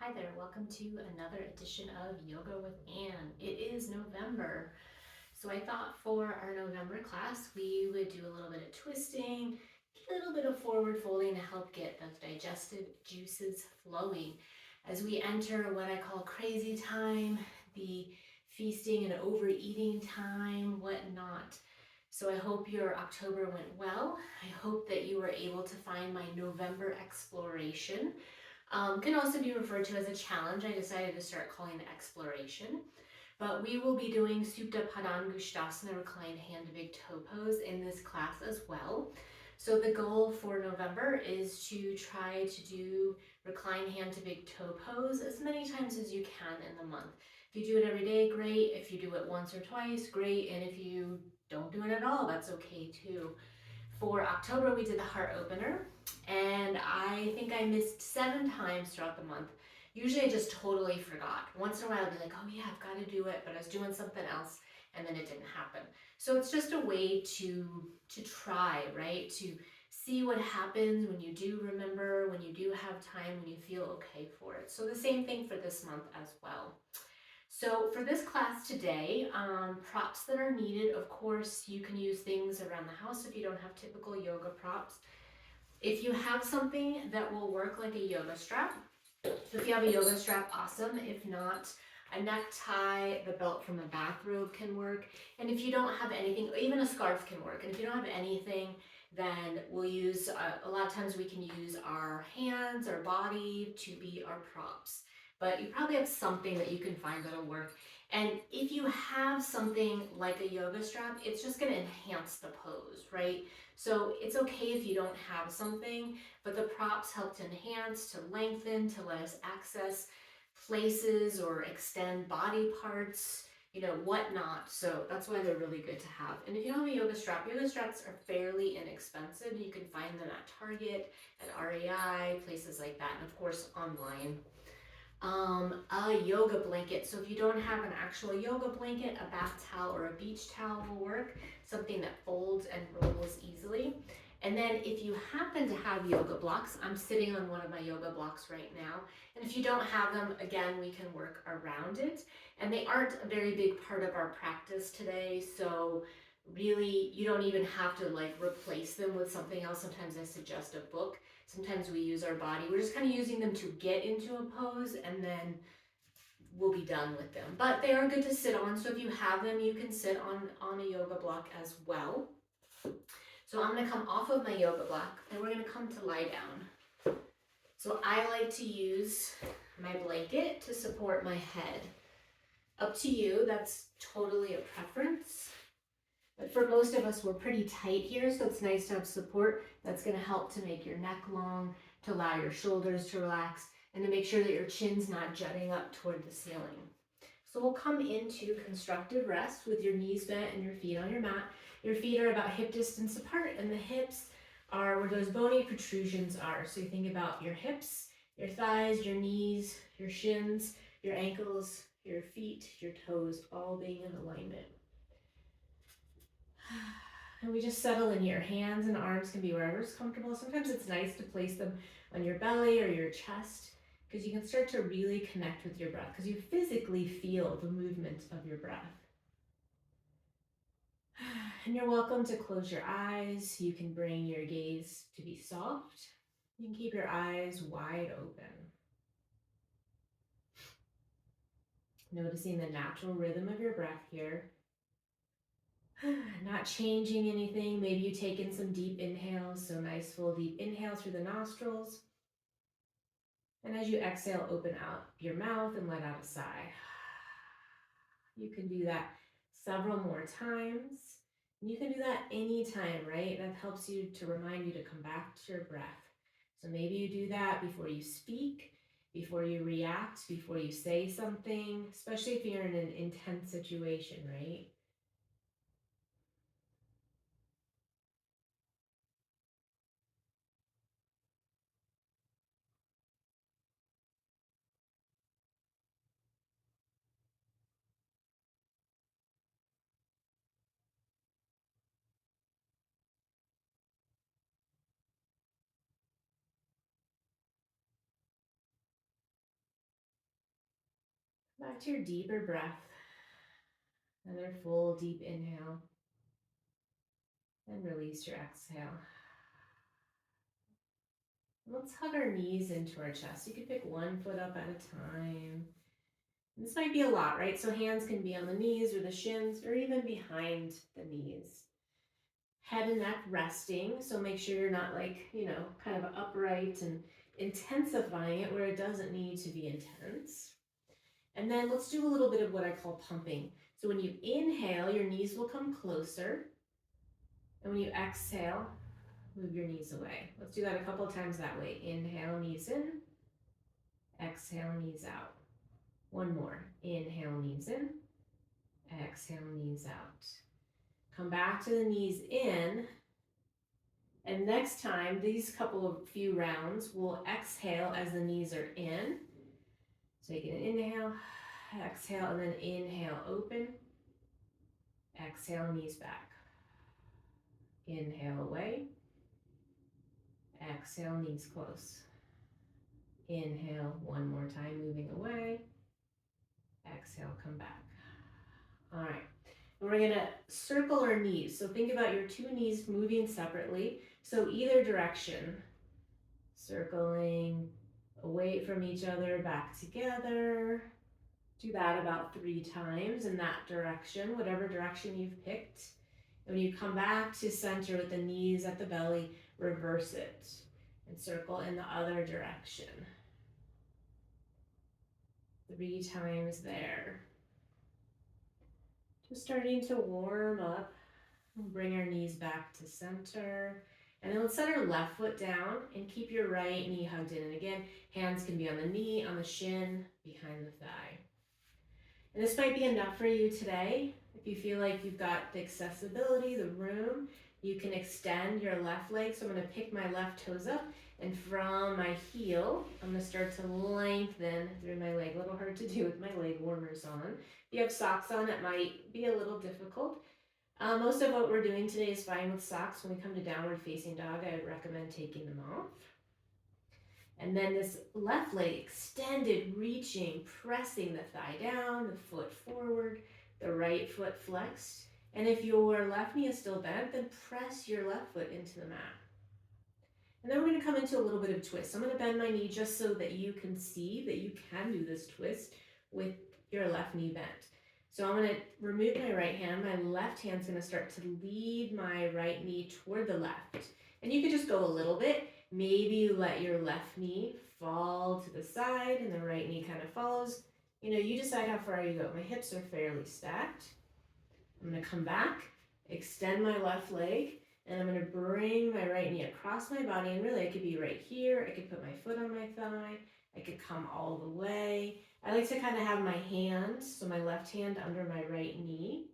Hi there, welcome to another edition of Yoga with Anne. It is November, so I thought for our November class we would do a little bit of twisting, a little bit of forward folding to help get those digestive juices flowing as we enter what I call crazy time, the feasting and overeating time, whatnot. So I hope your October went well. I hope that you were able to find my November exploration. Can also be referred to as a challenge. I decided to start calling it exploration. But we will be doing Supta Padangusthasana, reclined hand to big toe pose in this class as well. So the goal for November is to try to do reclined hand to big toe pose as many times as you can in the month. If you do it every day, great. If you do it once or twice, great. And if you don't do it at all, that's okay too. For October, we did the heart opener, and I think I missed 7 times throughout the month. Usually I just totally forgot. Once in a while I'd be like, oh yeah, I've got to do it, but I was doing something else and then it didn't happen. So it's just a way to try, right? To see what happens when you do remember, when you do have time, when you feel okay for it. So the same thing for this month as well. So for this class today, props that are needed, of course, you can use things around the house if you don't have typical yoga props. If you have something that will work like a yoga strap, so if you have a yoga strap, awesome. If not, a necktie, the belt from a bathrobe can work. And if you don't have anything, even a scarf can work. And if you don't have anything, then we'll use, a lot of times we can use our hands, our body to be our props. But you probably have something that you can find that'll work. And if you have something like a yoga strap, it's just gonna enhance the pose, right? So it's okay if you don't have something, but the props help to enhance, to lengthen, to let us access places or extend body parts, whatnot. So that's why they're really good to have. And if you don't have a yoga straps are fairly inexpensive. You can find them at Target, at REI, places like that, and of course online. A yoga blanket. So if you don't have an actual yoga blanket, a bath towel or a beach towel will work, something that folds and rolls easily. And then if you happen to have yoga blocks, I'm sitting on one of my yoga blocks right now. And if you don't have them, again, we can work around it. And they aren't a very big part of our practice today. So really, you don't even have to like replace them with something else. Sometimes I suggest a book. Sometimes we use our body. We're just kind of using them to get into a pose and then we'll be done with them. But they are good to sit on. So if you have them, you can sit on a yoga block as well. So I'm going to come off of my yoga block and we're going to come to lie down. So I like to use my blanket to support my head. Up to you, that's totally a preference. But for most of us, we're pretty tight here, so it's nice to have support. That's going to help to make your neck long, to allow your shoulders to relax, and to make sure that your chin's not jutting up toward the ceiling. So we'll come into constructive rest with your knees bent and your feet on your mat. Your feet are about hip distance apart, and the hips are where those bony protrusions are. So you think about your hips, your thighs, your knees, your shins, your ankles, your feet, your toes, all being in alignment. And we just settle in here. Hands and arms can be wherever's comfortable. Sometimes it's nice to place them on your belly or your chest because you can start to really connect with your breath because you physically feel the movement of your breath. And you're welcome to close your eyes. You can bring your gaze to be soft. You can keep your eyes wide open. Noticing the natural rhythm of your breath here. Not changing anything. Maybe you take in some deep inhales. So nice full deep inhale through the nostrils. And as you exhale, open out your mouth and let out a sigh. You can do that several more times. You can do that anytime, right? That helps you to remind you to come back to your breath. So maybe you do that before you speak, before you react, before you say something, especially if you're in an intense situation, right? Back to your deeper breath. Another full deep inhale. And release your exhale. Let's hug our knees into our chest. You can pick one foot up at a time. This might be a lot, right? So hands can be on the knees or the shins or even behind the knees. Head and neck resting, so make sure you're not like, kind of upright and intensifying it where it doesn't need to be intense. And then let's do a little bit of what I call pumping. So when you inhale, your knees will come closer. And when you exhale, move your knees away. Let's do that a couple of times that way. Inhale, knees in. Exhale, knees out. One more. Inhale, knees in. Exhale, knees out. Come back to the knees in. And next time, these couple of few rounds, we'll exhale as the knees are in. So you can inhale, exhale, and then inhale, open. Exhale, knees back. Inhale, away. Exhale, knees close. Inhale, one more time, moving away. Exhale, come back. All right. And we're gonna circle our knees. So think about your two knees moving separately. So either direction, circling away from each other, back together. Do that about 3 times in that direction, whatever direction you've picked. And when you come back to center with the knees at the belly, reverse it and circle in the other direction. 3 times there. Just starting to warm up. We'll bring our knees back to center. And then let's set our left foot down and keep your right knee hugged in. And again, hands can be on the knee, on the shin, behind the thigh. And this might be enough for you today. If you feel like you've got the accessibility, the room, you can extend your left leg. So I'm going to pick my left toes up, and from my heel, I'm going to start to lengthen through my leg. A little hard to do with my leg warmers on. If you have socks on, it might be a little difficult. Most of what we're doing today is fine with socks. When we come to downward facing dog, I would recommend taking them off. And then this left leg extended, reaching, pressing the thigh down, the foot forward, the right foot flexed. And if your left knee is still bent, then press your left foot into the mat. And then we're going to come into a little bit of twist. So I'm going to bend my knee just so that you can see that you can do this twist with your left knee bent. So I'm going to remove my right hand. My left hand's going to start to lead my right knee toward the left. And you could just go a little bit. Maybe you let your left knee fall to the side and the right knee kind of follows. You decide how far you go. My hips are fairly stacked. I'm going to come back, extend my left leg, and I'm going to bring my right knee across my body. And really, I could be right here. I could put my foot on my thigh. I could come all the way. I like to kind of have my hand, so my left hand under my right knee,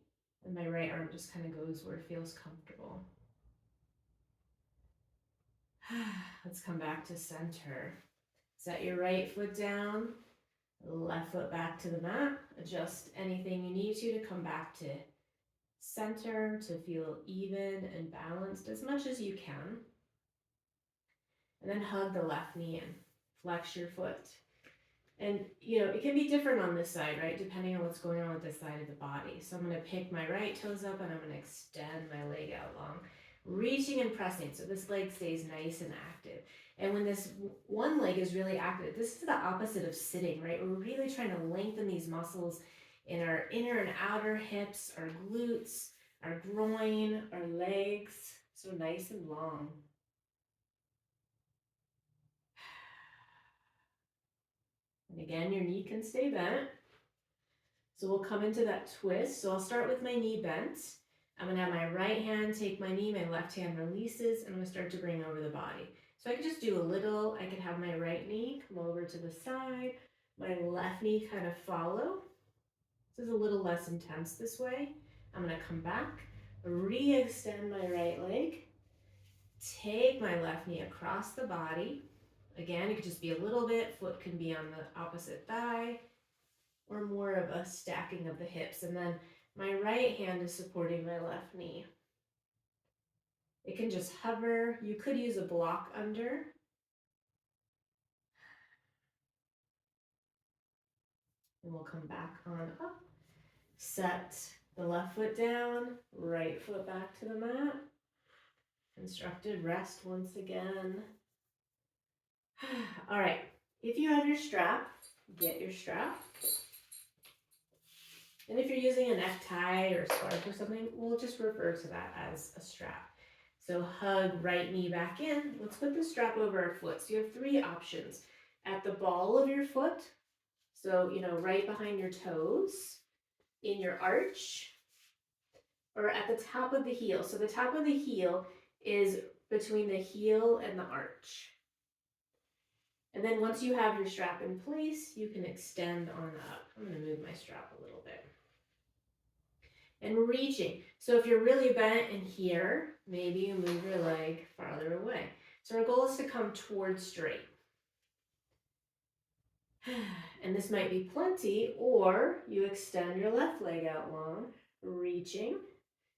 and my right arm just kind of goes where it feels comfortable. Let's come back to center. Set your right foot down, left foot back to the mat. Adjust anything you need to come back to center, to feel even and balanced as much as you can. And then hug the left knee in. Flex your foot. And, it can be different on this side, right? Depending on what's going on with this side of the body. So I'm going to pick my right toes up and I'm going to extend my leg out long. Reaching and pressing so this leg stays nice and active. And when this one leg is really active, this is the opposite of sitting, right? We're really trying to lengthen these muscles in our inner and outer hips, our glutes, our groin, our legs. So nice and long. And again, your knee can stay bent. So we'll come into that twist. So I'll start with my knee bent. I'm going to have my right hand take my knee, my left hand releases, and I'm going to start to bring over the body. So I could just do a little. I could have my right knee come over to the side, my left knee kind of follow. This is a little less intense this way. I'm going to come back, re-extend my right leg, take my left knee across the body. Again, it could just be a little bit. Foot can be on the opposite thigh, or more of a stacking of the hips. And then my right hand is supporting my left knee. It can just hover. You could use a block under. and we'll come back on up. Set the left foot down, right foot back to the mat. Constructed rest once again. All right, if you have your strap, get your strap. And if you're using a necktie or scarf or something, we'll just refer to that as a strap. So hug right knee back in. Let's put the strap over our foot. So you have three options. At the ball of your foot, so, right behind your toes, in your arch, or at the top of the heel. So the top of the heel is between the heel and the arch. And then once you have your strap in place, you can extend on up. I'm going to move my strap a little bit. And reaching. So if you're really bent in here, maybe you move your leg farther away. So our goal is to come towards straight. And this might be plenty, or you extend your left leg out long, reaching.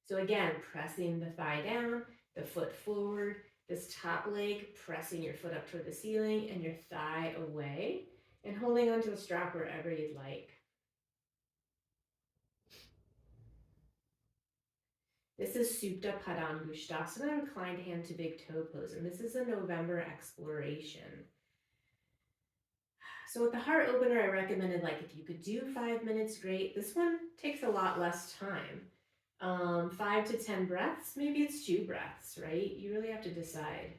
So again, pressing the thigh down, the foot forward, this top leg, pressing your foot up toward the ceiling and your thigh away, and holding onto the strap wherever you'd like. This is Supta Padangusthasana, reclined hand to big toe pose, and this is a November exploration. So with the heart opener, I recommended, if you could do 5 minutes, great. This one takes a lot less time. 5 to 10 breaths, maybe it's 2 breaths, right? You really have to decide.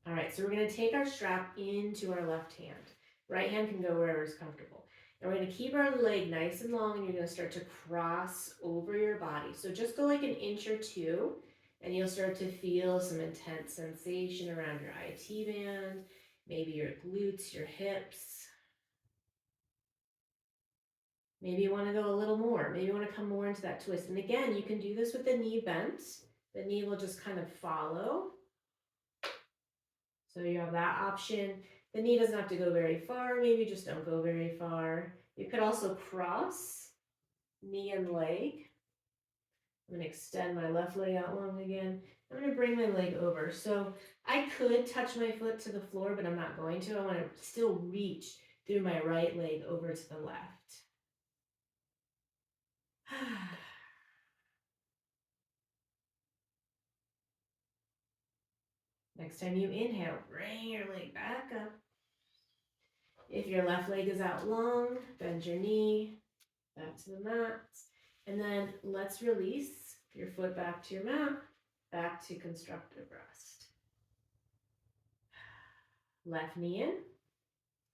All right, so we're going to take our strap into our left hand. Right hand can go wherever is comfortable. And we're going to keep our leg nice and long, and you're going to start to cross over your body. So just go like an inch or two, and you'll start to feel some intense sensation around your IT band, maybe your glutes, your hips. Maybe you want to go a little more. Maybe you want to come more into that twist. And again, you can do this with the knee bent. The knee will just kind of follow. So you have that option. The knee doesn't have to go very far. Maybe just don't go very far. You could also cross knee and leg. I'm going to extend my left leg out long again. I'm going to bring my leg over. So I could touch my foot to the floor, but I'm not going to. I want to still reach through my right leg over to the left. Next time you inhale, bring your leg back up. If your left leg is out long, bend your knee back to the mat. And then let's release your foot back to your mat, back to constructive rest. Left knee in,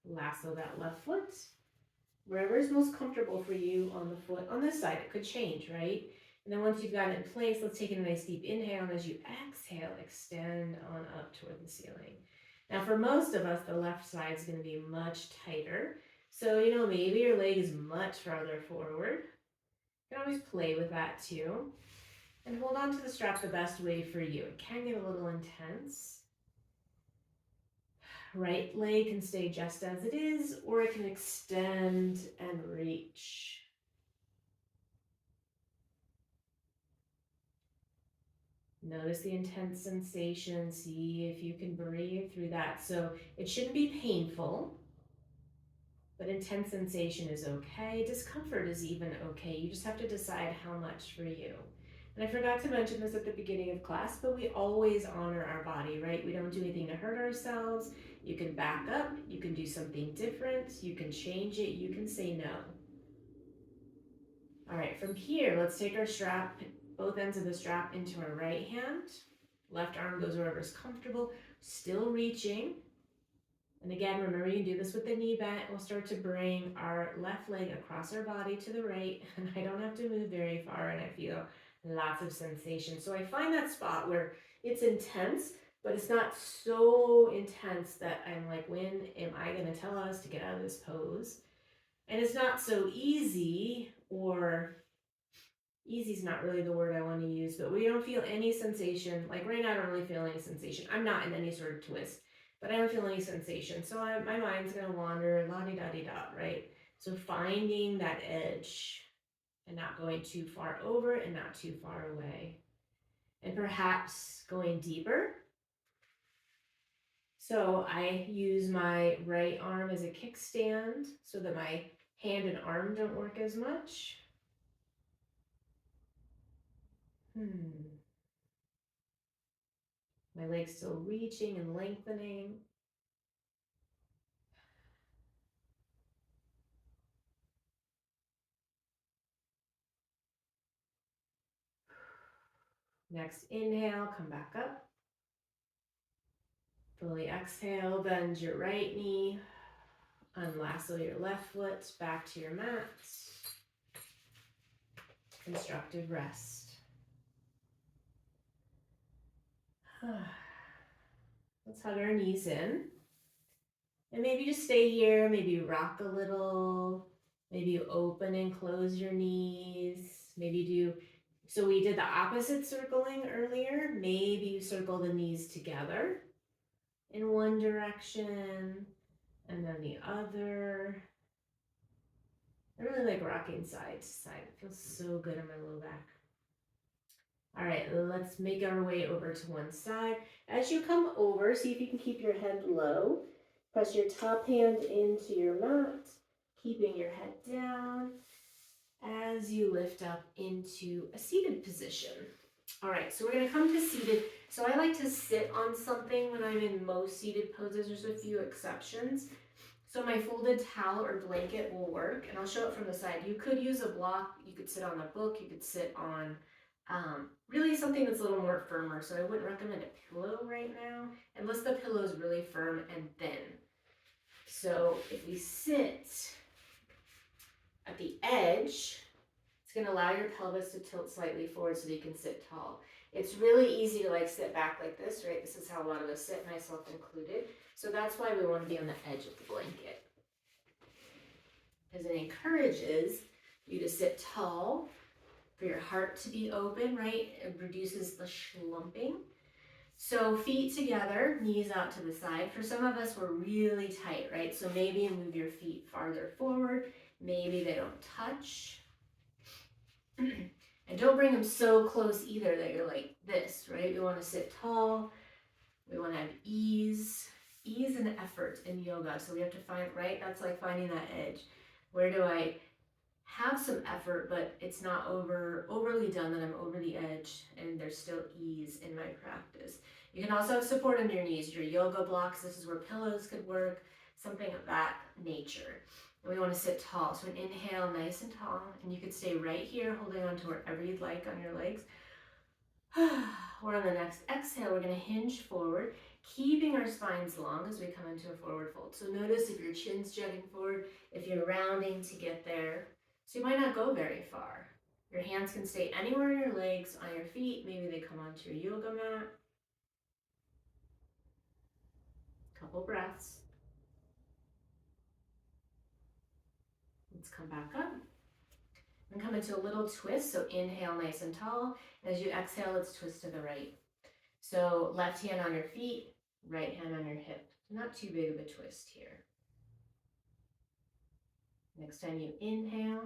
lasso that left foot. Wherever is most comfortable for you on the foot. On this side, it could change, right? And then once you've got it in place, let's take a nice deep inhale. And as you exhale, extend on up toward the ceiling. Now, for most of us, the left side is going to be much tighter. So, maybe your leg is much farther forward. You can always play with that too. And hold on to the strap the best way for you. It can get a little intense. Right leg can stay just as it is, or it can extend and reach. Notice the intense sensation. See if you can breathe through that. So it shouldn't be painful, but intense sensation is okay. Discomfort is even okay. You just have to decide how much for you. And I forgot to mention this at the beginning of class, but we always honor our body, right? We don't do anything to hurt ourselves. You can back up. You can do something different. You can change it. You can say no. All right, from here, let's take our strap, both ends of the strap into our right hand. Left arm goes wherever's comfortable, still reaching. And again, remember, you can do this with the knee bent. We'll start to bring our left leg across our body to the right, and I don't have to move very far, and I feel lots of sensation. So I find that spot where it's intense, but it's not so intense that I'm like, when am I going to tell us to get out of this pose? And it's not so easy, or easy is not really the word I want to use, but we don't feel any sensation. Like right now, I don't really feel any sensation. I'm not in any sort of twist, but I don't feel any sensation. So my mind's going to wander, la-di-da-di-da, right? So finding that edge and not going too far over and not too far away. And perhaps going deeper. So I use my right arm as a kickstand so that my hand and arm don't work as much. My legs still reaching and lengthening. Next inhale, come back up. Fully exhale, bend your right knee. Unlasso your left foot back to your mat. Constructive rest. Let's hug our knees in. And maybe just stay here, maybe rock a little, maybe you open and close your knees, maybe do, so we did the opposite circling earlier, maybe you circle the knees together in one direction and then the other. I really like rocking side to side, it feels so good on my low back. All right, let's make our way over to one side. As you come over, see if you can keep your head low. Press your top hand into your mat, keeping your head down as you lift up into a seated position. All right, so we're gonna come to seated. So I like to sit on something when I'm in most seated poses. There's a few exceptions. So my folded towel or blanket will work, and I'll show it from the side. You could use a block, you could sit on a book, you could sit on really something that's a little more firmer. So I wouldn't recommend a pillow right now, unless the pillow is really firm and thin. So if we sit at the edge, it's gonna allow your pelvis to tilt slightly forward so that you can sit tall. It's really easy to like sit back like this, right? This is how a lot of us sit, myself included. So that's why we want to be on the edge of the blanket, because it encourages you to sit tall, for your heart to be open, right? It reduces the slumping. So feet together, knees out to the side. For some of us, we're really tight, right? So maybe you move your feet farther forward. Maybe they don't touch. And don't bring them so close either that you're like this, right? We want to sit tall. We want to have ease. Ease and effort in yoga. So we have to find, right? That's like finding that edge. Where do I have some effort, but it's not overly done that I'm over the edge and there's still ease in my practice. You can also have support on your knees, your yoga blocks. This is where pillows could work, something of that nature. And we want to sit tall. So an inhale, nice and tall, and you could stay right here, holding on to wherever you'd like on your legs. Or on the next exhale, we're going to hinge forward, keeping our spines long as we come into a forward fold. So notice if your chin's jutting forward, if you're rounding to get there. So you might not go very far. Your hands can stay anywhere on your legs, on your feet. Maybe they come onto your yoga mat. Couple breaths. Let's come back up. And come into a little twist. So inhale nice and tall. As you exhale, let's twist to the right. So left hand on your feet, right hand on your hip. Not too big of a twist here. Next time you inhale,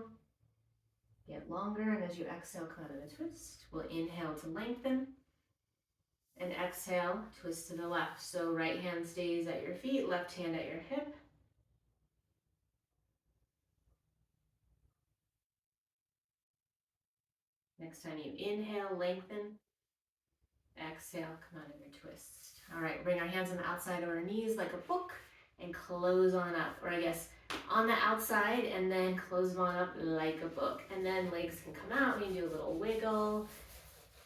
get longer, and as you exhale, come out of the twist. We'll inhale to lengthen, and exhale, twist to the left. So right hand stays at your feet, left hand at your hip. Next time you inhale, lengthen. Exhale, come out of your twist. All right, bring our hands on the outside of our knees like a book and close on up, or I guess on the outside, and then close them on up like a book. And then legs can come out. We can do a little wiggle,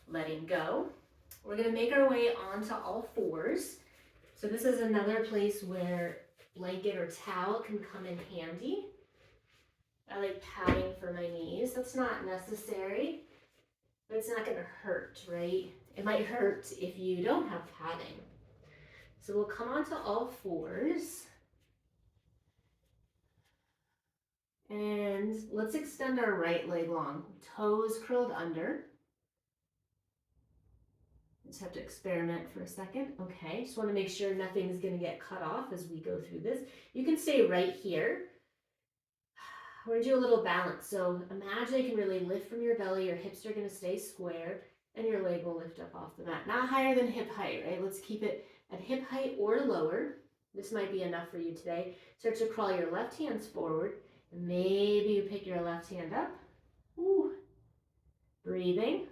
letting go. We're gonna make our way onto all fours. So this is another place where blanket or towel can come in handy. I like padding for my knees. That's not necessary, but it's not gonna hurt, right? It might hurt if you don't have padding. So we'll come onto all fours. And let's extend our right leg long, toes curled under. Just have to experiment for a second. Okay, just want to make sure nothing's going to get cut off as we go through this. You can stay right here. We're going to do a little balance. So imagine you can really lift from your belly. Your hips are going to stay square and your leg will lift up off the mat. Not higher than hip height, right? Let's keep it at hip height or lower. This might be enough for you today. Start to crawl your left hands forward, and maybe you pick your left hand up. Ooh. Breathing.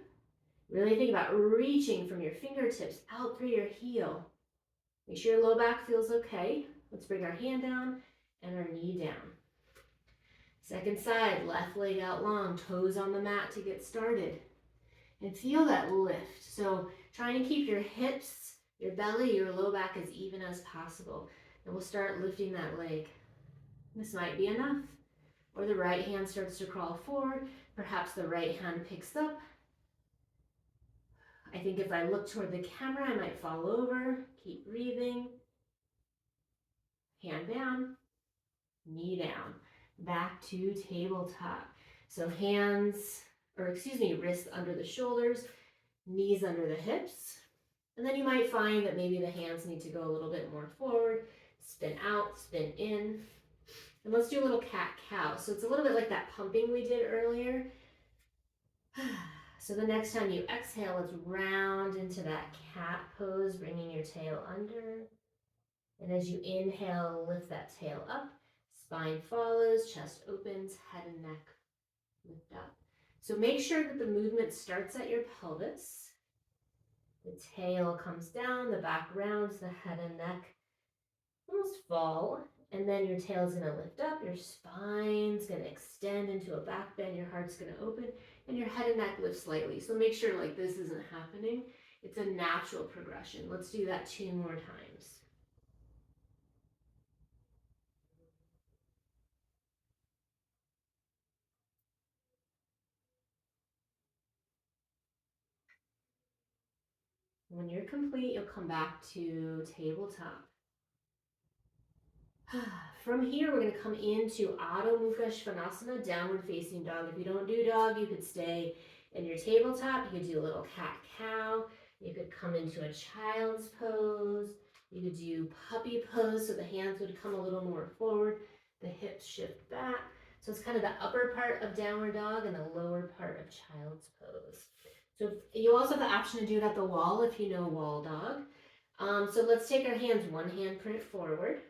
Really think about reaching from your fingertips out through your heel. Make sure your low back feels okay. Let's bring our hand down and our knee down. Second side, left leg out long, toes on the mat to get started. And feel that lift. So trying to keep your hips, your belly, your low back as even as possible. And we'll start lifting that leg. This might be enough. Or the right hand starts to crawl forward. Perhaps the right hand picks up. I think if I look toward the camera, I might fall over. Keep breathing. Hand down, knee down, back to tabletop. So wrists under the shoulders, knees under the hips. And then you might find that maybe the hands need to go a little bit more forward, spin out, spin in. And let's do a little cat-cow. So it's a little bit like that pumping we did earlier. So the next time you exhale, let's round into that cat pose, bringing your tail under. And as you inhale, lift that tail up. Spine follows, chest opens, head and neck lift up. So make sure that the movement starts at your pelvis. The tail comes down, the back rounds, the head and neck almost fall. And then your tail's gonna lift up, your spine's gonna extend into a back bend, your heart's gonna open, and your head and neck lift slightly. So make sure like this isn't happening. It's a natural progression. Let's do that 2 more times. When you're complete, you'll come back to tabletop. From here, we're going to come into Adho Mukha Svanasana, downward facing dog. If you don't do dog, you could stay in your tabletop. You could do a little cat-cow. You could come into a child's pose. You could do puppy pose, so the hands would come a little more forward. The hips shift back. So it's kind of the upper part of downward dog and the lower part of child's pose. So you also have the option to do it at the wall if you know wall dog. So let's take our hands, one hand print forward.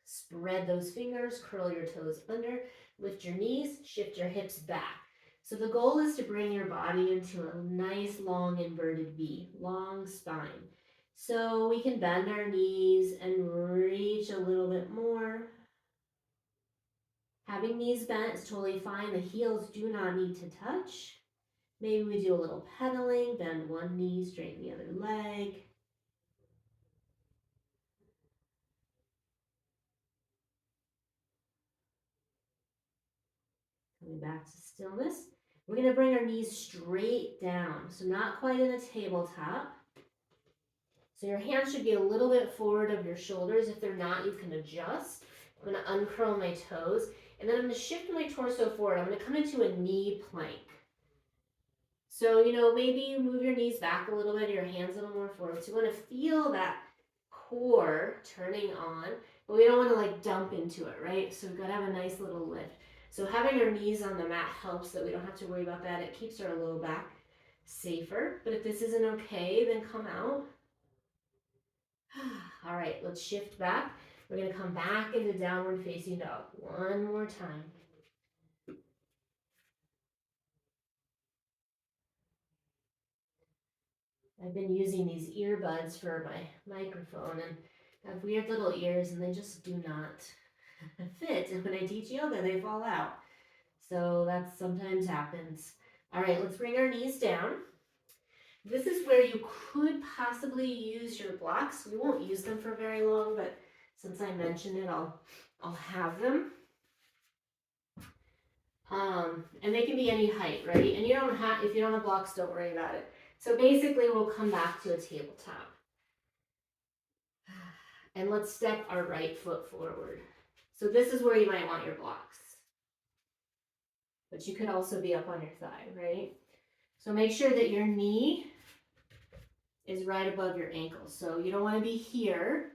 Spread those fingers, curl your toes under, lift your knees, shift your hips back. So the goal is to bring your body into a nice long inverted V, long spine. So we can bend our knees and reach a little bit more. Having knees bent is totally fine. The heels do not need to touch. Maybe we do a little pedaling, bend one knee, straighten the other leg. Coming back to stillness. We're going to bring our knees straight down, so not quite in a tabletop. So your hands should be a little bit forward of your shoulders. If they're not, you can adjust. I'm going to uncurl my toes, and then I'm going to shift my torso forward. I'm going to come into a knee plank. So, maybe you move your knees back a little bit, your hands a little more forward. So you want to feel that core turning on, but we don't want to like dump into it, right? So we've got to have a nice little lift. So having our knees on the mat helps that we don't have to worry about that. It keeps our low back safer. But if this isn't okay, then come out. All right, let's shift back. We're going to come back into downward facing dog. One more time. I've been using these earbuds for my microphone and I have weird little ears and they just do not fit. And when I teach yoga, they fall out. So that sometimes happens. All right, let's bring our knees down. This is where you could possibly use your blocks. We won't use them for very long, but since I mentioned it, I'll have them. And they can be any height, right? And if you don't have blocks, don't worry about it. So basically, we'll come back to a tabletop. And let's step our right foot forward. So this is where you might want your blocks. But you could also be up on your thigh, right? So make sure that your knee is right above your ankle. So you don't want to be here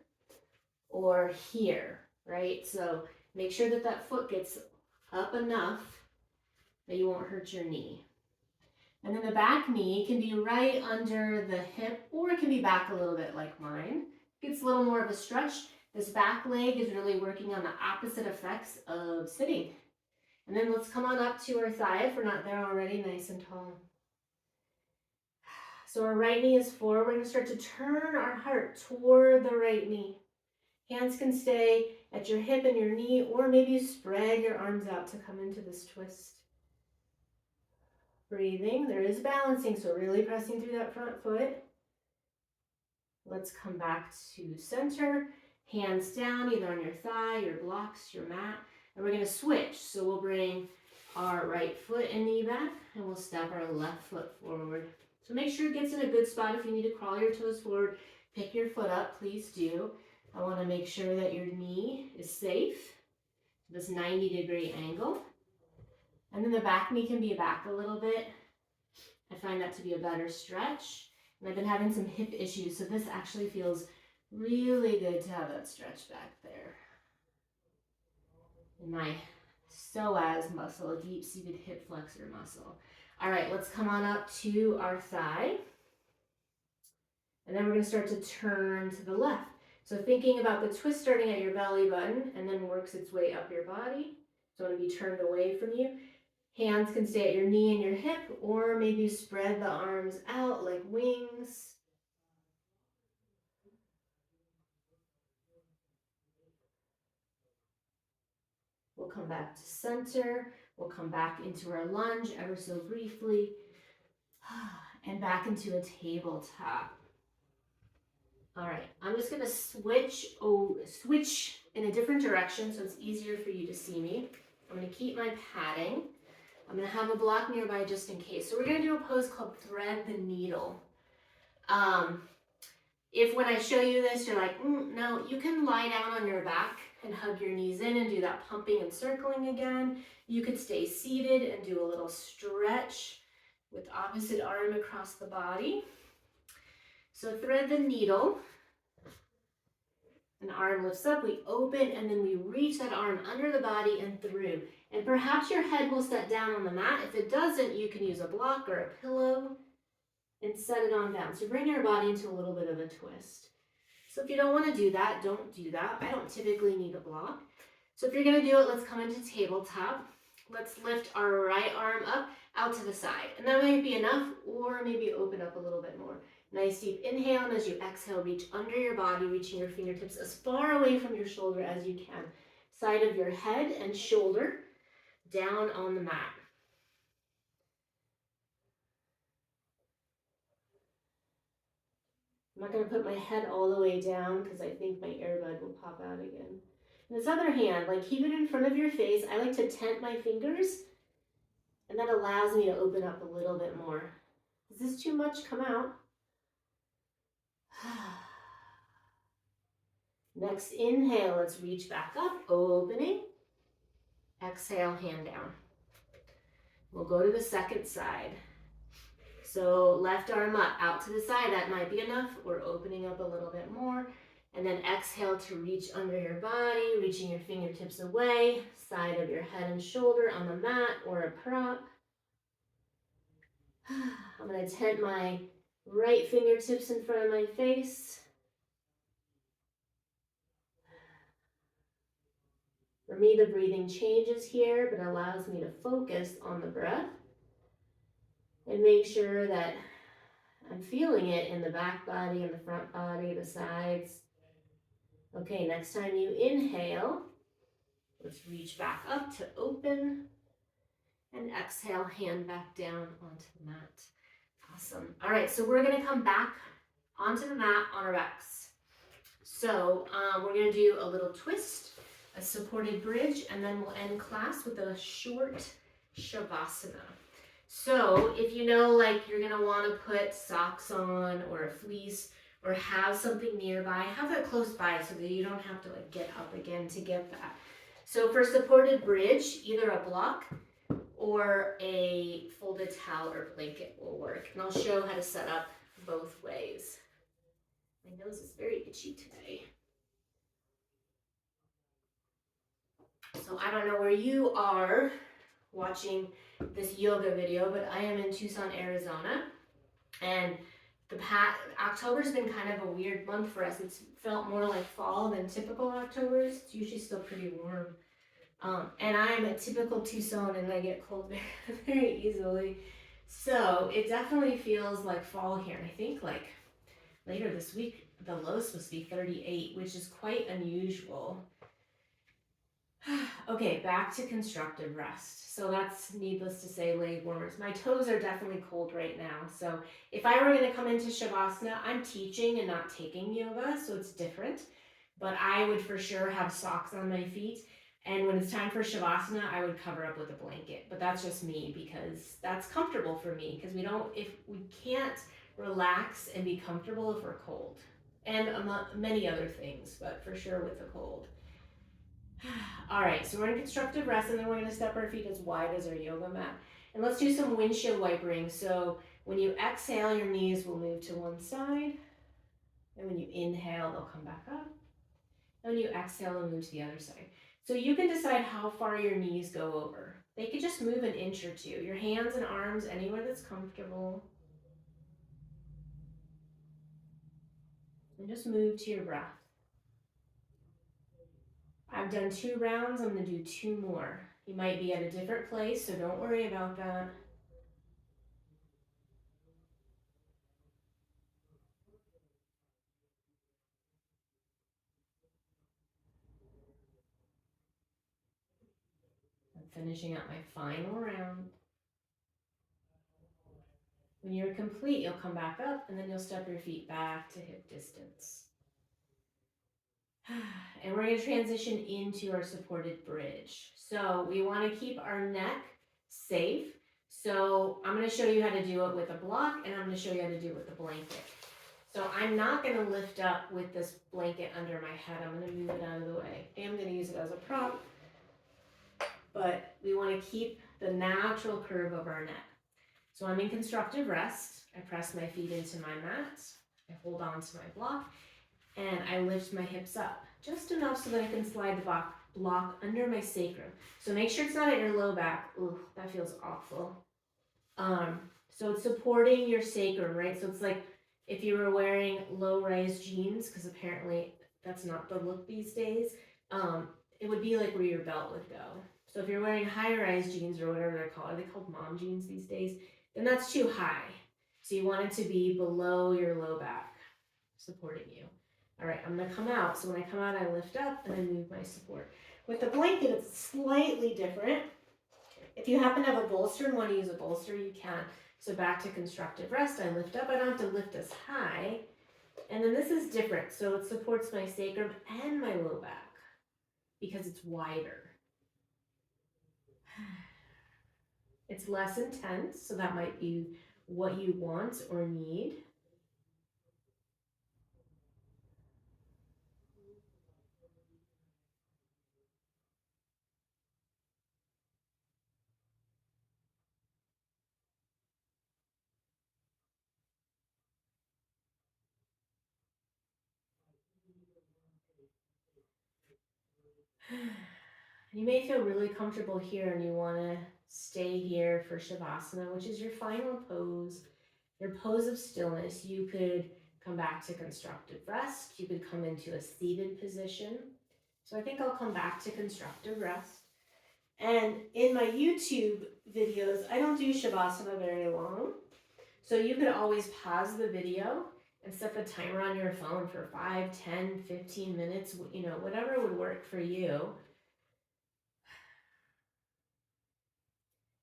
or here, right? So make sure that that foot gets up enough that you won't hurt your knee. And then the back knee can be right under the hip, or it can be back a little bit like mine. Gets a little more of a stretch. This back leg is really working on the opposite effects of sitting. And then let's come on up to our thigh if we're not there already, nice and tall. So our right knee is forward. We're going to start to turn our heart toward the right knee. Hands can stay at your hip and your knee, or maybe you spread your arms out to come into this twist. Breathing, there is balancing, so really pressing through that front foot. Let's come back to center. Hands down, either on your thigh, your blocks, your mat. And we're going to switch. So we'll bring our right foot and knee back, and we'll step our left foot forward. So make sure it gets in a good spot. If you need to crawl your toes forward, pick your foot up, please do. I want to make sure that your knee is safe, this 90-degree angle. And then the back knee can be back a little bit. I find that to be a better stretch. And I've been having some hip issues, so this actually feels really good to have that stretch back there. And my psoas muscle, a deep-seated hip flexor muscle. All right, let's come on up to our thigh. And then we're going to start to turn to the left. So thinking about the twist starting at your belly button and then works its way up your body. So I want to be turned away from you. Hands can stay at your knee and your hip, or maybe spread the arms out like wings. We'll come back to center. We'll come back into our lunge ever so briefly. And back into a tabletop. All right, I'm just going to switch in a different direction so it's easier for you to see me. I'm going to keep my padding. I'm going to have a block nearby just in case. So we're going to do a pose called thread the needle. If when I show you this, you're like, no, you can lie down on your back and hug your knees in and do that pumping and circling again. You could stay seated and do a little stretch with opposite arm across the body. So thread the needle. An arm lifts up, we open, and then we reach that arm under the body and through. And perhaps your head will set down on the mat. If it doesn't, you can use a block or a pillow and set it on down. So bring your body into a little bit of a twist. So if you don't want to do that, don't do that. I don't typically need a block. So if you're going to do it, let's come into tabletop. Let's lift our right arm up out to the side. And that might be enough, or maybe open up a little bit more. Nice deep inhale, and as you exhale, reach under your body, reaching your fingertips as far away from your shoulder as you can. Side of your head and shoulder down on the mat. I'm not going to put my head all the way down because I think my earbud will pop out again. And this other hand, keep it in front of your face. I like to tent my fingers, and that allows me to open up a little bit more. Is this too much? Come out. Next inhale, let's reach back up, opening. Exhale, hand down. We'll go to the second side. So left arm up, out to the side, that might be enough. We're opening up a little bit more. And then exhale to reach under your body, reaching your fingertips away, side of your head and shoulder on the mat or a prop. I'm going to tent my right fingertips in front of my face. For me, the breathing changes here, but allows me to focus on the breath and make sure that I'm feeling it in the back body and the front body, the sides. Okay, next time you inhale, let's reach back up to open and exhale, hand back down onto the mat. Awesome. All right, so we're going to come back onto the mat on our backs. So we're going to do a little twist, a supported bridge, and then we'll end class with a short shavasana. So if you know, you're going to want to put socks on or a fleece or have something nearby, have that close by so that you don't have to get up again to get that. So for supported bridge, either a block or a folded towel or blanket will work. And I'll show how to set up both ways. My nose is very itchy today. So I don't know where you are watching this yoga video, but I am in Tucson, Arizona. And October's been kind of a weird month for us. It's felt more like fall than typical Octobers. It's usually still pretty warm. And I'm a typical Tucson and I get cold very, very easily. So it definitely feels like fall here. And I think like later this week, the low is supposed to be 38, which is quite unusual. Okay, back to constructive rest. So that's needless to say, leg warmers. My toes are definitely cold right now. So if I were going to come into Shavasana, I'm teaching and not taking yoga, so it's different. But I would for sure have socks on my feet. And when it's time for Shavasana, I would cover up with a blanket. But that's just me because that's comfortable for me because if we can't relax and be comfortable if we're cold. And many other things, but for sure with the cold. All right, so we're in constructive rest, and then we're going to step our feet as wide as our yoga mat. And let's do some windshield wipering. So when you exhale, your knees will move to one side. And when you inhale, they'll come back up. And when you exhale, they'll move to the other side. So you can decide how far your knees go over. They could just move an inch or two. Your hands and arms anywhere that's comfortable. And just move to your breath. I've done 2 rounds. I'm going to do 2 more. You might be at a different place, so don't worry about that. I'm finishing up my final round. When you're complete, you'll come back up and then you'll step your feet back to hip distance. And we're going to transition into our supported bridge. So we want to keep our neck safe. So I'm going to show you how to do it with a block, and I'm going to show you how to do it with a blanket. So I'm not going to lift up with this blanket under my head. I'm going to move it out of the way. I am going to use it as a prop, but we want to keep the natural curve of our neck. So I'm in constructive rest. I press my feet into my mat. I hold on to my block, and I lift my hips up just enough so that I can slide the block under my sacrum. So make sure it's not at your low back. Ooh, that feels awful. So it's supporting your sacrum, right? So it's like if you were wearing low-rise jeans, because apparently that's not the look these days, it would be like where your belt would go. So if you're wearing high-rise jeans or whatever they're called, are they called mom jeans these days? Then that's too high. So you want it to be below your low back, supporting you. All right, I'm gonna come out. So when I come out, I lift up and I move my support. With the blanket, it's slightly different. If you happen to have a bolster and want to use a bolster, you can. So back to constructive rest, I lift up. I don't have to lift as high. And then this is different. So it supports my sacrum and my low back because it's wider. It's less intense, so that might be what you want or need. You may feel really comfortable here and you want to stay here for Shavasana, which is your final pose, your pose of stillness. You could come back to constructive rest. You could come into a seated position. So I think I'll come back to constructive rest. And in my YouTube videos, I don't do Shavasana very long. So you could always pause the video and set the timer on your phone for 5, 10, 15 minutes, whatever would work for you.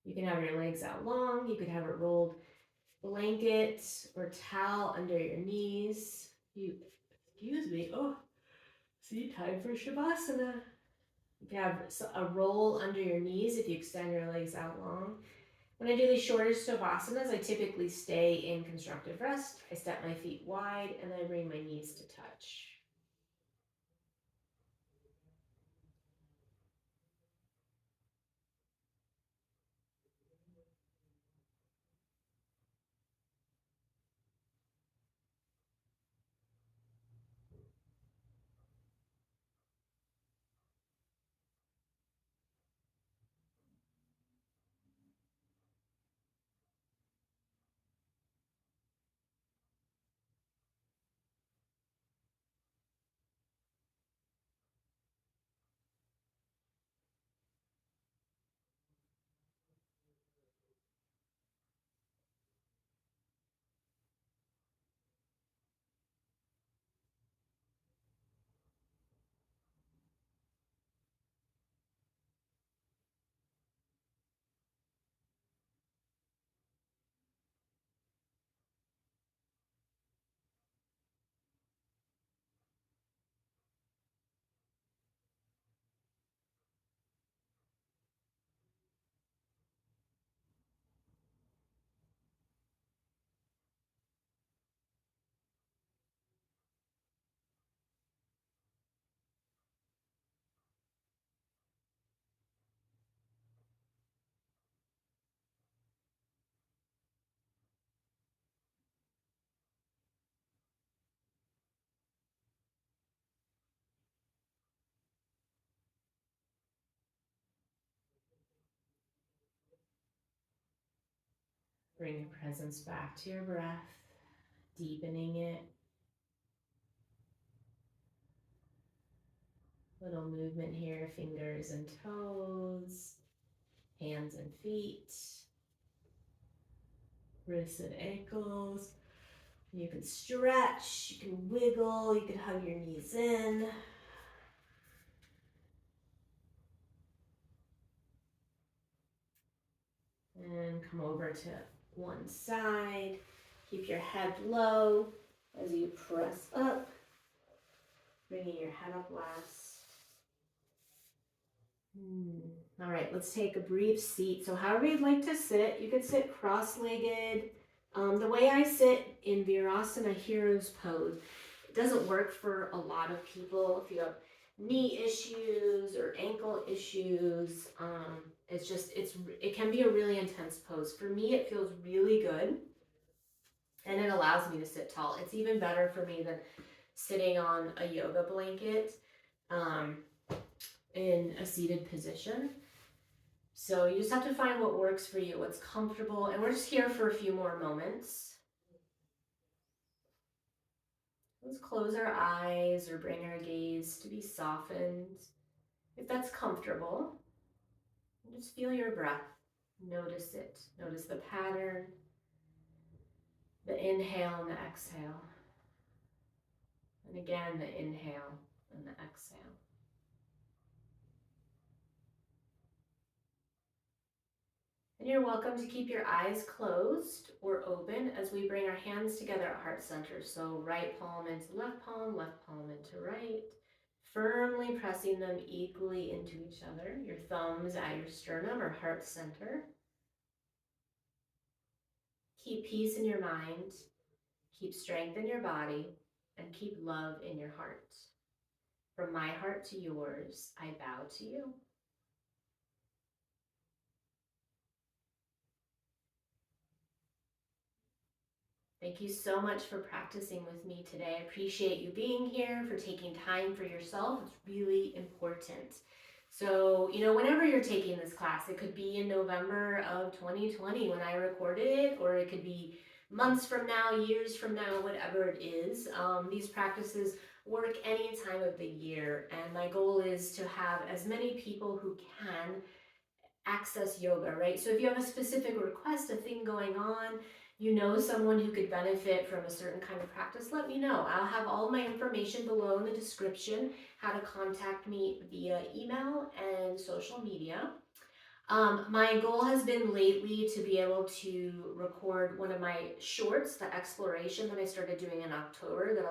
You can have your legs out long. You could have a rolled blanket or towel under your knees. Excuse me. Oh, see, time for Shavasana. You can have a roll under your knees if you extend your legs out long. When I do these shorter Savasanas, I typically stay in constructive rest. I step my feet wide and then I bring my knees to touch. Bring your presence back to your breath, deepening it. Little movement here, fingers and toes, hands and feet, wrists and ankles. You can stretch, you can wiggle, you can hug your knees in. And come over to one side. Keep your head low as you press up, bringing your head up last. All right, let's take a brief seat. So however you'd like to sit, you could sit cross-legged. The way I sit in Virasana Hero's Pose, it doesn't work for a lot of people. If you have knee issues or ankle issues, it can be a really intense pose. For me, it feels really good, and it allows me to sit tall. It's even better for me than sitting on a yoga blanket in a seated position. So you just have to find what works for you, what's comfortable, and we're just here for a few more moments. Let's close our eyes or bring our gaze to be softened. If that's comfortable, just feel your breath. Notice it. Notice the pattern, the inhale and the exhale. And again, the inhale and the exhale. And you're welcome to keep your eyes closed or open as we bring our hands together at heart center. So right palm into left palm into right. Firmly pressing them equally into each other. Your thumbs at your sternum or heart center. Keep peace in your mind. Keep strength in your body. And keep love in your heart. From my heart to yours, I bow to you. Thank you so much for practicing with me today. I appreciate you being here, for taking time for yourself. It's really important. So, whenever you're taking this class, it could be in November of 2020 when I recorded it, or it could be months from now, years from now, whatever it is. These practices work any time of the year, and my goal is to have as many people who can access yoga, right? So if you have a specific request, a thing going on, someone who could benefit from a certain kind of practice, let me know. I'll have all my information below in the description, how to contact me via email and social media. My goal has been lately to be able to record one of my shorts, the exploration that I started doing in October, that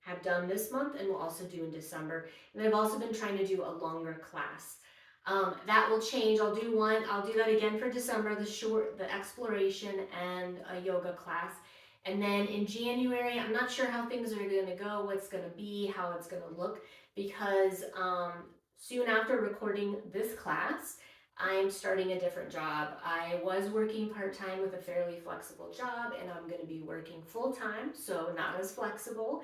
have done this month and will also do in December. And I've also been trying to do a longer class. That will change. I'll do that again for December, the exploration and a yoga class. And then in January, I'm not sure how things are going to go, what's going to be, how it's going to look, because soon after recording this class, I'm starting a different job. I was working part-time with a fairly flexible job, and I'm going to be working full-time, so not as flexible,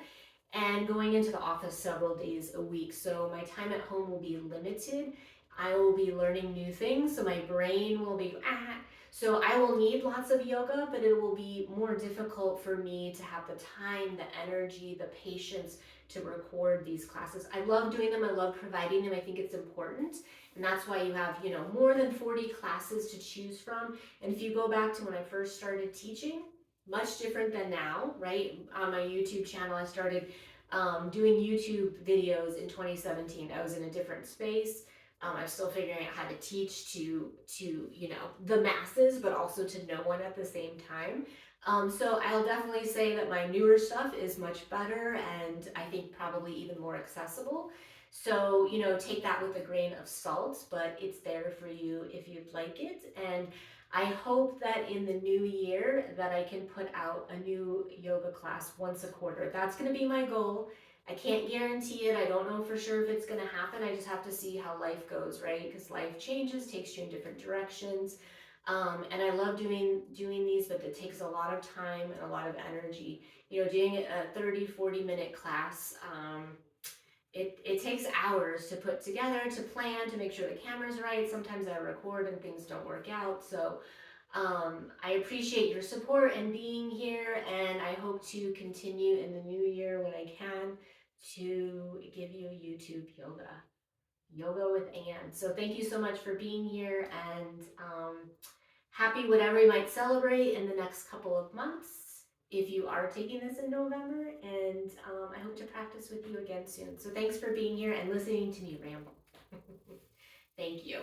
and going into the office several days a week. So my time at home will be limited. I will be learning new things, so my brain will be So I will need lots of yoga, but it will be more difficult for me to have the time, the energy, the patience to record these classes. I love doing them. I love providing them. I think it's important. And that's why you have, more than 40 classes to choose from. And if you go back to when I first started teaching, much different than now, right? On my YouTube channel, I started doing YouTube videos in 2017. I was in a different space. I was still figuring out how to teach to the masses, but also to no one at the same time. So I'll definitely say that my newer stuff is much better, and I think probably even more accessible. So, take that with a grain of salt, but it's there for you if you'd like it. And I hope that in the new year that I can put out a new yoga class once a quarter. That's going to be my goal. I can't guarantee it. I don't know for sure if it's going to happen. I just have to see how life goes, right? Because life changes, takes you in different directions. And I love doing these, but it takes a lot of time and a lot of energy. Doing a 30, 40-minute class, it takes hours to put together, to plan, to make sure the camera's right. Sometimes I record and things don't work out. So I appreciate your support and being here, and I hope to continue in the new year when I can to give you YouTube yoga with Anne. So thank you so much for being here, and happy whatever you might celebrate in the next couple of months if you are taking this in November. And I hope to practice with you again soon. So thanks for being here and listening to me ramble. Thank you.